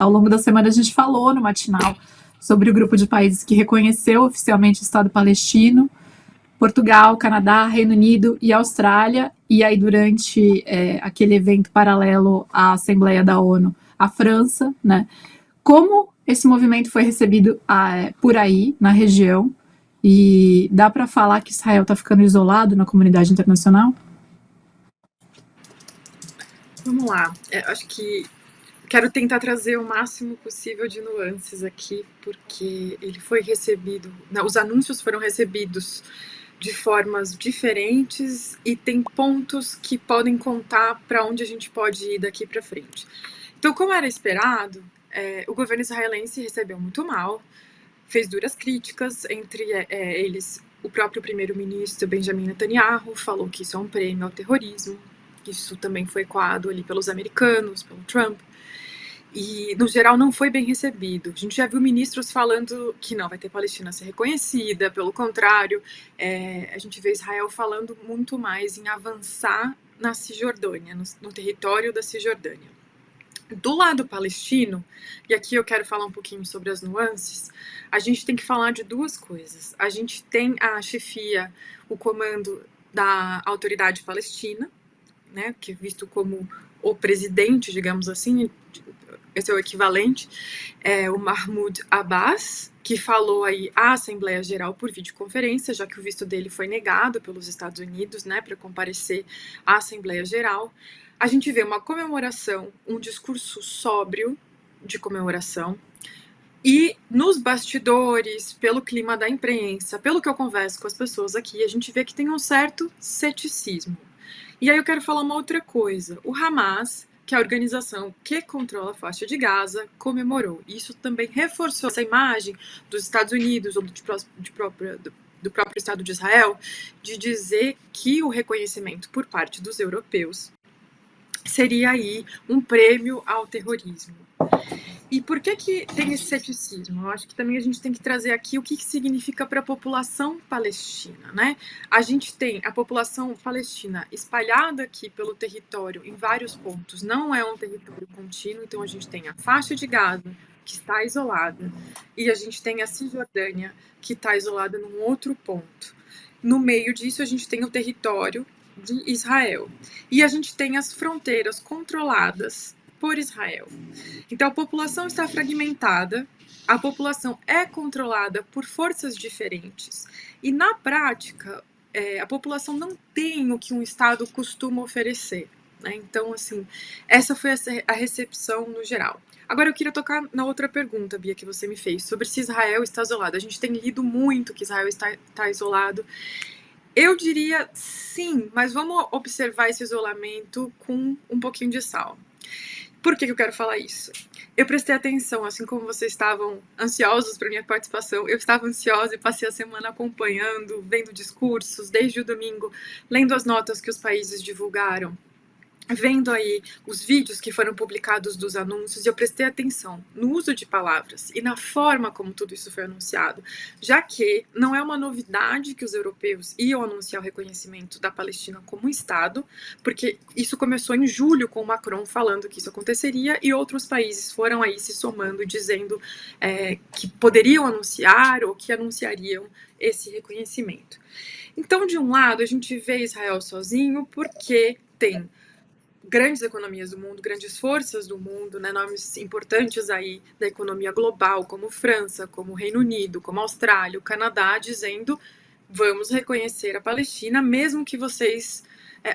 Ao longo da semana a gente falou no matinal sobre o grupo de países que reconheceu oficialmente o Estado palestino, Portugal, Canadá, Reino Unido e Austrália, e aí durante aquele evento paralelo à Assembleia da ONU, a França, né? Como esse movimento foi recebido por aí, na região, e dá para falar que Israel está ficando isolado na comunidade internacional? Vamos lá, acho que quero tentar trazer o máximo possível de nuances aqui, porque ele foi recebido, os anúncios foram recebidos de formas diferentes e tem pontos que podem contar para onde a gente pode ir daqui para frente. Então, como era esperado, o governo israelense recebeu muito mal, fez duras críticas, entre eles o próprio primeiro-ministro Benjamin Netanyahu falou que isso é um prêmio ao terrorismo. Isso também foi ecoado ali pelos americanos, pelo Trump. E, no geral, não foi bem recebido. A gente já viu ministros falando que não vai ter Palestina a ser reconhecida, pelo contrário, a gente vê Israel falando muito mais em avançar na Cisjordânia, no território da Cisjordânia. Do lado palestino, e aqui eu quero falar um pouquinho sobre as nuances, a gente tem que falar de duas coisas. A gente tem a chefia, o comando da Autoridade Palestina, né, que é visto como o presidente, digamos assim, esse é o equivalente, o Mahmoud Abbas, que falou aí à Assembleia Geral por videoconferência, já que o visto dele foi negado pelos Estados Unidos, né, para comparecer à Assembleia Geral. A gente vê uma comemoração, um discurso sóbrio de comemoração, e nos bastidores, pelo clima da imprensa, pelo que eu converso com as pessoas aqui, a gente vê que tem um certo ceticismo. E aí eu quero falar uma outra coisa. O Hamas, que é a organização que controla a faixa de Gaza, comemorou. Isso também reforçou essa imagem dos Estados Unidos ou do próprio Estado de Israel de dizer que o reconhecimento por parte dos europeus seria aí um prêmio ao terrorismo. E por que tem esse ceticismo? Eu acho que também a gente tem que trazer aqui o que significa para a população palestina, né? A gente tem a população palestina espalhada aqui pelo território em vários pontos. Não é um território contínuo, então a gente tem a faixa de Gaza, que está isolada, e a gente tem a Cisjordânia, que está isolada num outro ponto. No meio disso, a gente tem o território de Israel. E a gente tem as fronteiras controladas por Israel. Então, a população está fragmentada, a população é controlada por forças diferentes. E, na prática, a população não tem o que um Estado costuma oferecer. Né? Então, assim, essa foi a recepção no geral. Agora, eu queria tocar na outra pergunta, Bia, que você me fez, sobre se Israel está isolado. A gente tem lido muito que Israel está isolado. Eu diria sim, mas vamos observar esse isolamento com um pouquinho de sal. Por que eu quero falar isso? Eu prestei atenção, assim como vocês estavam ansiosos para minha participação, eu estava ansiosa e passei a semana acompanhando, vendo discursos, desde o domingo, lendo as notas que os países divulgaram, vendo aí os vídeos que foram publicados dos anúncios, e eu prestei atenção no uso de palavras e na forma como tudo isso foi anunciado, já que não é uma novidade que os europeus iam anunciar o reconhecimento da Palestina como Estado, porque isso começou em julho com Macron falando que isso aconteceria, e outros países foram aí se somando, dizendo que poderiam anunciar ou que anunciariam esse reconhecimento. Então, de um lado, a gente vê Israel sozinho porque tem grandes economias do mundo, grandes forças do mundo, né, nomes importantes aí da economia global, como França, como Reino Unido, como Austrália, o Canadá, dizendo vamos reconhecer a Palestina, mesmo que vocês,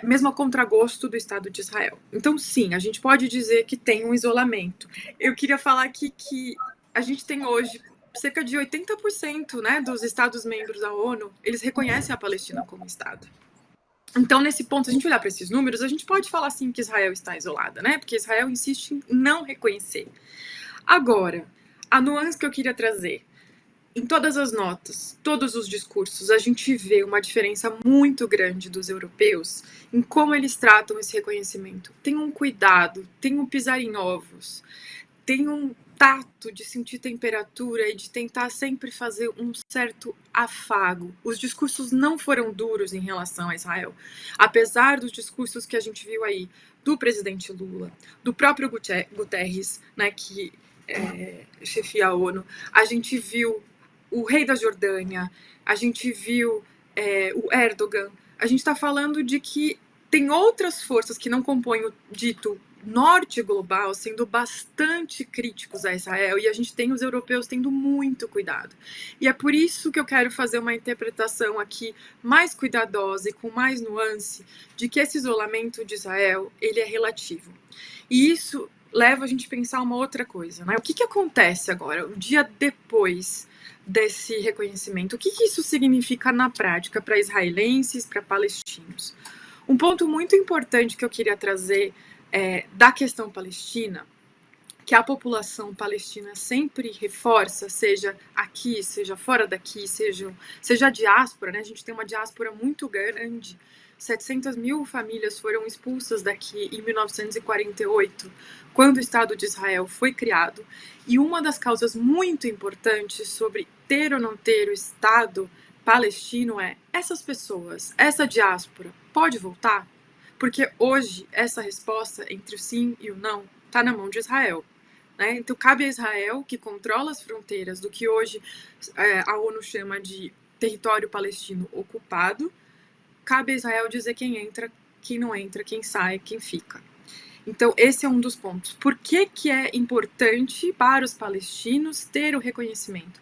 mesmo a contragosto do Estado de Israel. Então, sim, a gente pode dizer que tem um isolamento. Eu queria falar aqui que a gente tem hoje cerca de 80%, né, dos Estados-membros da ONU, eles reconhecem a Palestina como Estado. Então, nesse ponto, se a gente olhar para esses números, a gente pode falar sim que Israel está isolada, né? Porque Israel insiste em não reconhecer. Agora, a nuance que eu queria trazer, em todas as notas, todos os discursos, a gente vê uma diferença muito grande dos europeus em como eles tratam esse reconhecimento. Tem um cuidado, tem um pisar em ovos, tem um tato de sentir temperatura e de tentar sempre fazer um certo afago. Os discursos não foram duros em relação a Israel, apesar dos discursos que a gente viu aí do presidente Lula, do próprio Guterres, né, que chefia a ONU, a gente viu o rei da Jordânia, a gente viu o Erdogan. A gente está falando de que tem outras forças que não compõem o dito norte global sendo bastante críticos a Israel, e a gente tem os europeus tendo muito cuidado. E é por isso que eu quero fazer uma interpretação aqui mais cuidadosa e com mais nuance de que esse isolamento de Israel, ele é relativo. E isso leva a gente a pensar uma outra coisa, né? O que acontece agora, um dia depois desse reconhecimento? O que isso significa na prática para israelenses, para palestinos? Um ponto muito importante que eu queria trazer da questão palestina, que a população palestina sempre reforça, seja aqui, seja fora daqui, seja a diáspora, né? A gente tem uma diáspora muito grande. 700 mil famílias foram expulsas daqui em 1948, quando o Estado de Israel foi criado. E uma das causas muito importantes sobre ter ou não ter o Estado palestino é: essas pessoas, essa diáspora, pode voltar? Porque hoje essa resposta entre o sim e o não está na mão de Israel. Né? Então, cabe a Israel, que controla as fronteiras do que hoje a ONU chama de território palestino ocupado, cabe a Israel dizer quem entra, quem não entra, quem sai, quem fica. Então, esse é um dos pontos. Por que é importante para os palestinos ter o reconhecimento?